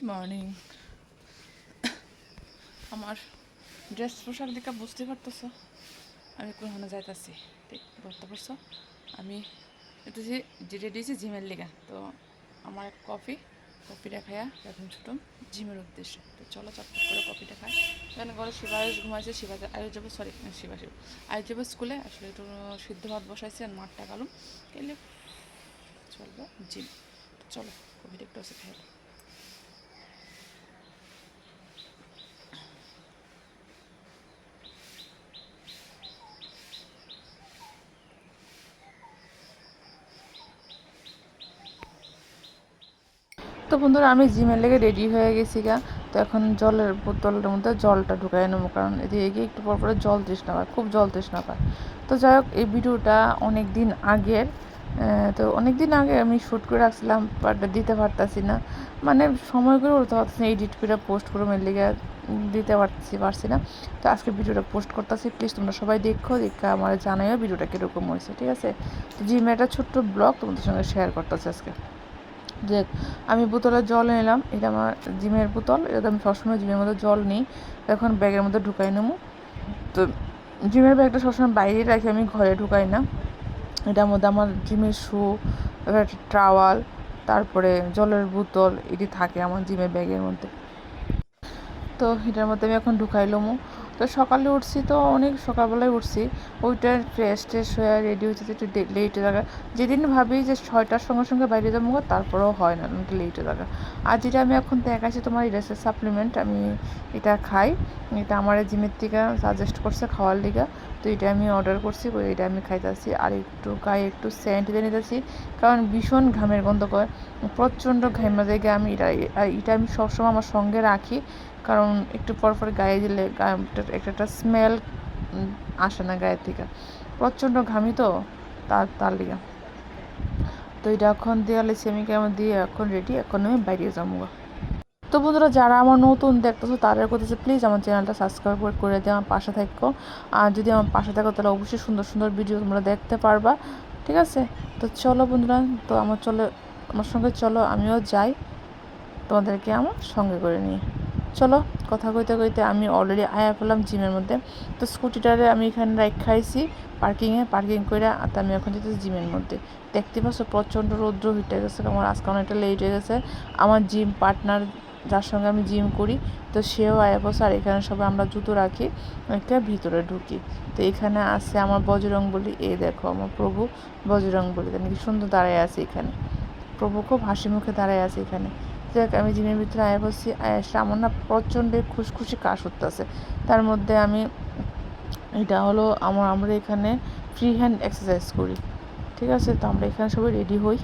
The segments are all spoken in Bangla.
মর্নিং। আমার ড্রেস পোশাক দেখে বুঝতে পারতেছো আমি কোনখানে যাইতেছি। ঠিক বুঝতে পারছো? আমি একটু যে রেডি হয়েছি জিমের লেগা। তো আমার এক কফিটা খাইয়া এখন ছুটুম জিমের উদ্দেশ্যে। তো চলো চটপট করে কফিটা খাই। এখানে ঘরে শিবায়ুষ ঘুমাইছে, শিবাতে আয়ুষ যাবো, সরি শিবাশিব আয়ুষ যাবো স্কুলে। আসলে একটু সিদ্ধ ভাত বসাইছি আর মাঠটা কালুম এলে চলবো জিম। তো চলো কফিটা একটু আছে খাই। তো বন্ধুরা আমি জিমের লেগে রেডি হয়ে গেছি গা। তো এখন জলের বোতলের মধ্যে জলটা ঢুকাই নেবো, কারণ এদিকে একটু পর পরে জল তৃষ্ণা পায়, খুব জল তৃষ্ণা পায়। তো যাই হোক, এই ভিডিওটা অনেক দিন আগের। তো অনেক দিন আগে আমি শ্যুট করে রাখছিলাম, বাট দিতে পারতাছি না, মানে সময় করে উঠতে পারছি না, এডিট করে পোস্ট করে মেলে লেগে দিতে পারছি না। তো আজকে ভিডিওটা পোস্ট করতেছি, প্লিজ তোমরা সবাই দেখো, দেখে আমার জানাইও ভিডিওটা কীরকম হয়েছে, ঠিক আছে? তো জিমের একটা ছোট্ট ব্লগ তোমাদের সঙ্গে শেয়ার করতেছি আজকে। যে আমি বোতলে জল নিলাম, এটা আমার জিমের বোতল, এটা আমি সবসময় জিমের মধ্যে জল নিই, এখন ব্যাগের মধ্যে ঢুকাই নেবো। তো জিমের ব্যাগটা সবসময় বাইরে রাখি, আমি ঘরে ঢুকাই না। এটার মধ্যে আমার জিমের শু, একটা টাওয়াল, তারপরে জলের বোতল, এটি থাকে আমার জিমের ব্যাগের মধ্যে। তো এটার মধ্যে আমি এখন ঢুকাইলামও। তো সকালে উঠছি, তো অনেক সকালবেলায় উঠছি, ওইটা ফ্রেশ হয়ে রেডি হচ্ছে একটু লেটে থাকা। যেদিন ভাবি যে 6টার সঙ্গে সঙ্গে বাইরে যাবো, তারপরেও হয় না, একটু লেটে থাকা। আর যেটা আমি এখন দেখাচ্ছি তোমার রেসের সাপ্লিমেন্ট, আমি এটা খাই। এটা আমার জিমের থেকে সাজেস্ট করছে খাওয়ার লিগা। তো এটা আমি অর্ডার করছি, এটা আমি খাইতেছি। আর একটু গায়ে একটু সেন্ট দিয়ে নিতেছি, কারণ ভীষণ ঘামের গন্ধ করে, প্রচণ্ড ঘামের জায়গায় আমি এটা আমি সবসময় আমার সঙ্গে রাখি, কারণ একটু পর পর গায়ে দিলে একটা স্মেল আসে না গায়ের থেকে, প্রচণ্ড ঘামি তো তার লিগা। তো এটা এখন দিয়ে লেছি আমি, কেমন দিয়ে এখন রেডি, এখন আমি বাইরে যাবো। তো বন্ধুরা, যারা আমার নতুন দেখতেছো তাদের করতেছে, প্লিজ আমার চ্যানেলটা সাবস্ক্রাইব করে দিয়ে আমার পাশে থাকো। আর যদি আমার পাশে থাকো তাহলে অবশ্যই সুন্দর সুন্দর ভিডিও তোমরা দেখতে পারবা, ঠিক আছে? তো চলো বন্ধুরা, তো আমার সঙ্গে চলো, আমিও যাই তোমাদেরকে আমার সঙ্গে করে নিয়ে। চলো, কথা কইতে কইতে আমি অলরেডি আয়া পেলাম জিমের মধ্যে। তো স্কুটিটারে আমি এখানে পার্কিং করে, আর আমি এখন যেতেছি জিমের মধ্যে। দেখতে পাচ্ছ প্রচণ্ড রৌদ্র হইতে গেছে, আমার আজকে অনেকটা লেট হয়ে গেছে। আমার জিম পার্টনার, যার সঙ্গে আমি জিম করি, তো সেও আয়া বসে, আর এখানে সবাই আমরা জুতো রাখি, একটা ভিতরে ঢুকি। তো এখানে আছে আমার বজরংবলী, এই দেখো আমার প্রভু বজরংবলী, কি সুন্দর দাঁড়ায় আছে এখানে। প্রভু খুব হাসি মুখে দাঁড়ায় আছে এখানে। যাক, আমি জিমের ভিতরে আয়া বসছি, আয়াসে আমার না প্রচণ্ড খুশখুশি কাশ উঠতেছে। তার মধ্যে আমি, এটা হলো আমরা এখানে ফ্রি হ্যান্ড এক্সারসাইজ করি, ঠিক আছে? তো আমরা এখানে সবাই রেডি হই,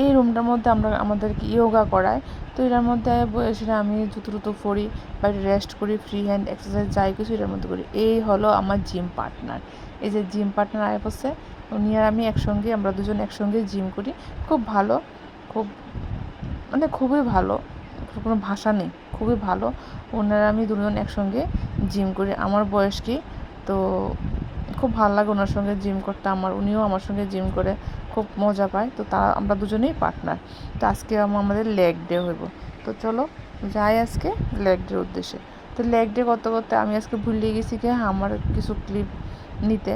এই রুমটার মধ্যে আমাদেরকে ইয়োগা করায়। তো এটার মধ্যে বসে আমি জুতো পরি, বাইরে রেস্ট করি, ফ্রি হ্যান্ড এক্সারসাইজ যাই কিছু এটার মধ্যে করি। এই হলো আমার জিম পার্টনার, এই যে জিম পার্টনার আয় বসে, উনি আর আমি একসঙ্গে, আমরা দুজন একসঙ্গে জিম করি। খুব ভালো, খুব মানে খুবই ভালো, কোনো ভাষা নেই, খুবই ভালো। ওনারা আমি দুজন একসঙ্গে জিম করি। আমার বয়স কি, তো খুব ভালো লাগে ওনার সঙ্গে জিম করতে আমার, উনিও আমার সঙ্গে জিম করে খুব মজা পায়। তো আমরা দুজনেই পার্টনার। তো আজকে আমাদের লেগ ডে হইব। তো চলো যাই আজকে লেগ ডের উদ্দেশ্যে। তো লেগ ডে করতে করতে আমি আজকে ভুলে গেছি কি আমার কিছু ক্লিপ নিতে।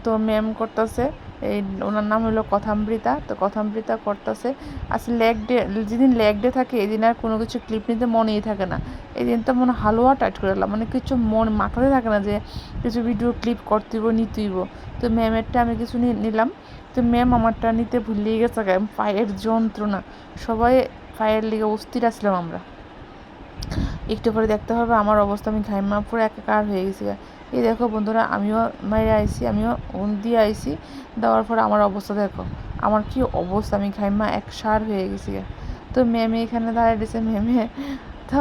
তো ম্যাম করতেছে, এই ওনার নাম হলো কথামৃতা। তো কথামৃতা করতেছে, আজকে লেগ ডে, যেদিন লেগ ডে থাকে এদিন আর কোনো কিছু ক্লিপ নিতে মনেই থাকে না। এই দিন তো মনে হালুয়া টাইট করে এলাম, মানে কিছু মাথাতে থাকে না যে কিছু ভিডিও ক্লিপ করতেইব নিতেইব। তো ম্যামেরটা আমি কিছু নিলাম, তো ম্যাম আমারটা নিতে ভুলিয়ে গেছে, পায়ের যন্ত্রণা, সবাই পায়ের লিগে অস্থির আসলাম আমরা। একটু পরে দেখতে হবে আমার অবস্থা, আমি ঘাইমা পুরো একাকার হয়ে গেছি। এই দেখো বন্ধুরা, আমিও মাইরে আইছি, আমিও দিয়ে আইছি, দেওয়ার পর আমার অবস্থা দেখো, আমার কি অবস্থা, আমি ঘাইমা একসার হয়ে গেছি। তো ম্যামে এখানে দাঁড়িয়ে দিয়েছে, তো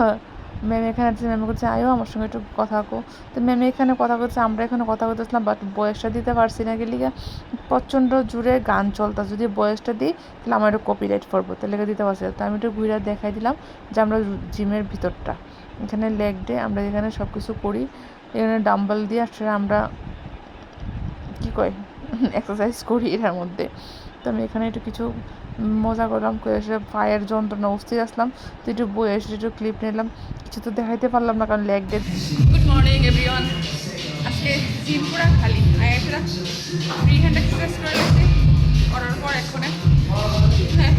ম্যাম এখানে আছে, ম্যাম করছে আয়ো আমার সঙ্গে একটু কথা কো। তো ম্যাম এখানে কথা করছে, আমরা এখানে কথা বলতেছিলাম, বাট বয়সটা দিতে পারছি না, গেলিগা প্রচণ্ড জোরে গান চলতা, যদি বয়সটা দিই তাহলে আমার একটু কপিরাইট পড়বো, তাহলে দিতে পারছি না। তো আমি একটু ঘুরে দেখাই দিলাম যে আমরা জিমের ভিতরটা, এখানে লেগ ডে আমরা এখানে সব কিছু করি, এখানে ডাম্বেল দিয়ে আসলে আমরা কী কয় এক্সারসাইজ করি এটার মধ্যে। তো আমি এখানে একটু কিছু মজা করলাম, করে এসে পায়ের যন্ত্রণা অস্থির আসলাম, তো একটু বই এসে একটু ক্লিপ নিলাম, কিছু তো দেখাইতে পারলাম না কারণ leg day. Good morning everyone. আজকে জিম পুরা খালি আয়াসরা ফ্রি হ্যান্ড এক্সারসাইজ করে লাগছে করার পর এক্ষণে হ্যাঁ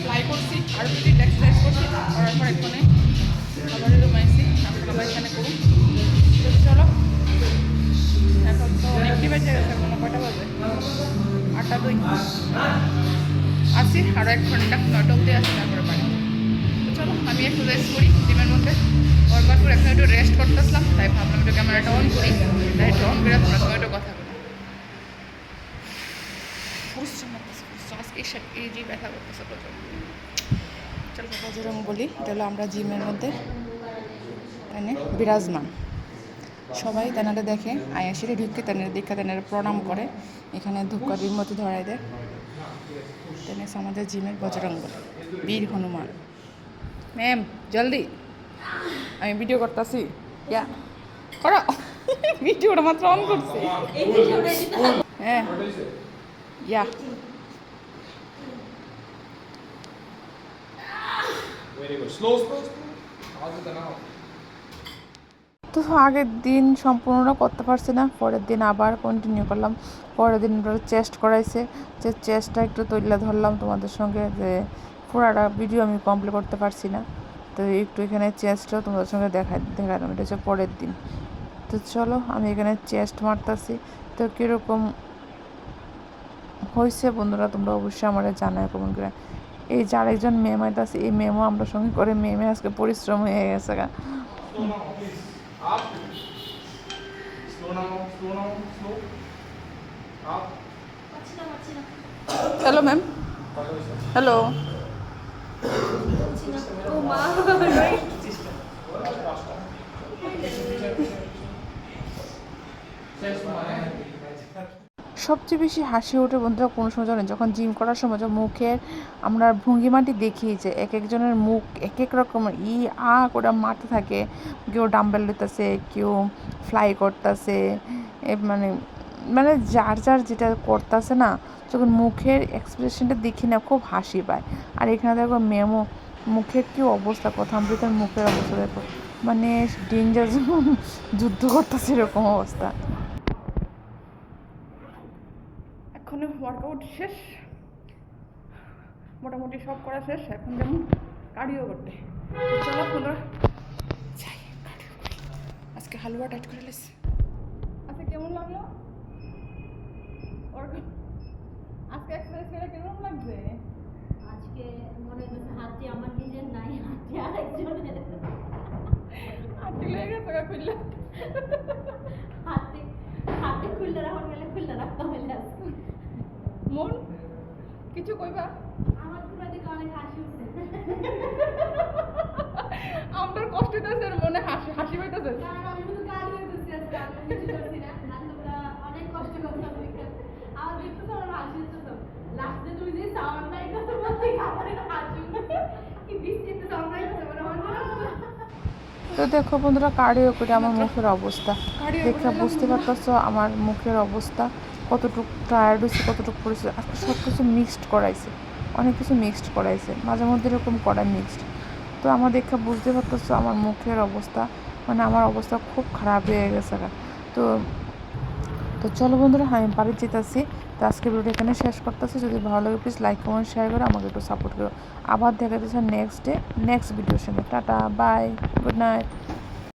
ফ্লাই করছি আর ফ্রি এক্সারসাইজ করছি করার পর এক্ষণে আবার রুমাইছি আপনার আবার এখানে করুন। তো চলো এখন তো অনেকটি বেজে গেছে, এখন কয়টা বাজে 8:02 আসি আরও 1 ঘন্টা 9টা অব্দি আসি তারপরে বাড়ি। তো চলো আমি একটু রেস্ট করি জিমের মধ্যে, ওয়ার্কআউট করে এখন একটু রেস্ট করতেছিলাম, তাই ভাবলাম একটু ক্যামেরাটা অন করি, তাই একটু অন করে তোমার সঙ্গে একটু কথা বলি। আজকে এই যে ব্যথা করতেছে প্রচুর। চলো যেরকম বলি এটা হলো আমরা জিমের মধ্যে তাই বিরাজমান, সবাই তেনারা দেখে আয়াসিরে ঢুকে তেনারা দেখা তেনারা প্রণাম করে, এখানে ধূপকাঠির মতো ধরাই দেয়। তেনে আমাদের জিমের বজরঙ্গ বীর হনুমান। ম্যাম জলদি, আমি ভিডিও করতেছি, ইয়া করো ভিডিওটা মাত্র অন করছি। হ্যাঁ ইয়া তো আগের দিন সম্পূর্ণটা করতে পারছি না, পরের দিন আবার কন্টিনিউ করলাম। পরের দিন চেস্ট করাইছে, যে চেস্টটা একটু তুলে ধরলাম তোমাদের সঙ্গে, যে পুরাটা ভিডিও আমি কমপ্লিট করতে পারছি না, তো একটু এখানে চেস্টটাও তোমাদের সঙ্গে দেখালাম। এটা হচ্ছে পরের দিন। তো চলো আমি এখানে চেস্ট মারতেছি, তো কীরকম হয়েছে বন্ধুরা তোমরা অবশ্যই আমার জানায় কমেন্ট করে। এই যে আরেকজন মেম আইতাছে, এই মেমও আমরা সঙ্গে করে মেমে আজকে পরিশ্রম হয়ে গেছে গা। হ্যালো ম্যাম, হ্যালো সবচেয়ে বেশি হাসি ওঠে বন্ধুরা কোনো সময় জানেন, যখন জিম করার সময় মুখের আমরা ভঙ্গিমাটি দেখি যে এক একজনের মুখ এক এক রকমের করে মারতে থাকে, কেউ ডাম্বেল লইতেছে, কেউ ফ্লাই করতেছে, মানে মানে যার যার যেটা করতেছে না, যখন মুখের এক্সপ্রেশনটা দেখি না খুব হাসি পায়। আর এখানে দেখো মেমো মুখের কি অবস্থা, কথামৃতের মুখের অবস্থা দেখো, মানে ডেঞ্জার যুদ্ধ করতেছে এরকম অবস্থা। এখন ওয়ার্কআউট শেষ, মোটামুটি সব করা শেষ, এখন যেমন কার্ডিও করতে। চলো বন্ধুরা যাই কার্ডিও করি। আজকে হালুয়া টাইট করে লেছি। আজকে কেমন লাগলো আজকে এক্সারসাইজ করে কেমন লাগছে? আজকে মনে হচ্ছে হাতটি আমার নিজের নাই, হাতটি আরেকজনের। হাতটি লেগে গেছে খুললে, হাতটি হাতটি খুললে রাখার গেলে খুললে রাখতে হইলে মন কিছু কইবা? আমার পুরো দিকে অনেক হাসি উঠছে। আমার কষ্ট হইতেছে, মনে হাসি হাসি পাইতেছে, কারণ আমি শুধু গাড়ি হইতেছি আজকে, আমি কিছু করছি না। আর তোমরা অনেক কষ্ট করছো দেখে আমার দেখতেছো, আমার হাসি উঠতেছো। লাস্টে তুমি যে সাউন্ডটা করতে বলতে আমার হাসি কি বৃষ্টিতে সাউন্ডটা করতে মনে তো দেখো বন্ধুরা কার্ডিও করে আমার মুখের অবস্থা দেখে বুঝতে পারতেছো আমার মুখের অবস্থা কতটুকু টায়ার্ড হয়েছে, কতটুকু পরিস্থিতি। আজকে সব কিছু মিক্সড করাইছে, অনেক কিছু মিক্সড করাইছে, মাঝে মধ্যে এরকম করায় মিক্সড। তো আমার দেখে বুঝতে পারতেছো আমার মুখের অবস্থা, মানে আমার অবস্থা খুব খারাপ হয়ে গেছে। তো তো চলো বন্ধুরা আমি বাড়ি যেতেছি। তো আজকে ভিডিওটা এখানে শেষ করতেছি। যদি ভালো লাগে প্লিজ লাইক কমেন্ট শেয়ার করে আমাকে একটু সাপোর্ট করো। আবার দেখা যাচ্ছে নেক্সট ভিডিওর সঙ্গে। Tata bye, good night.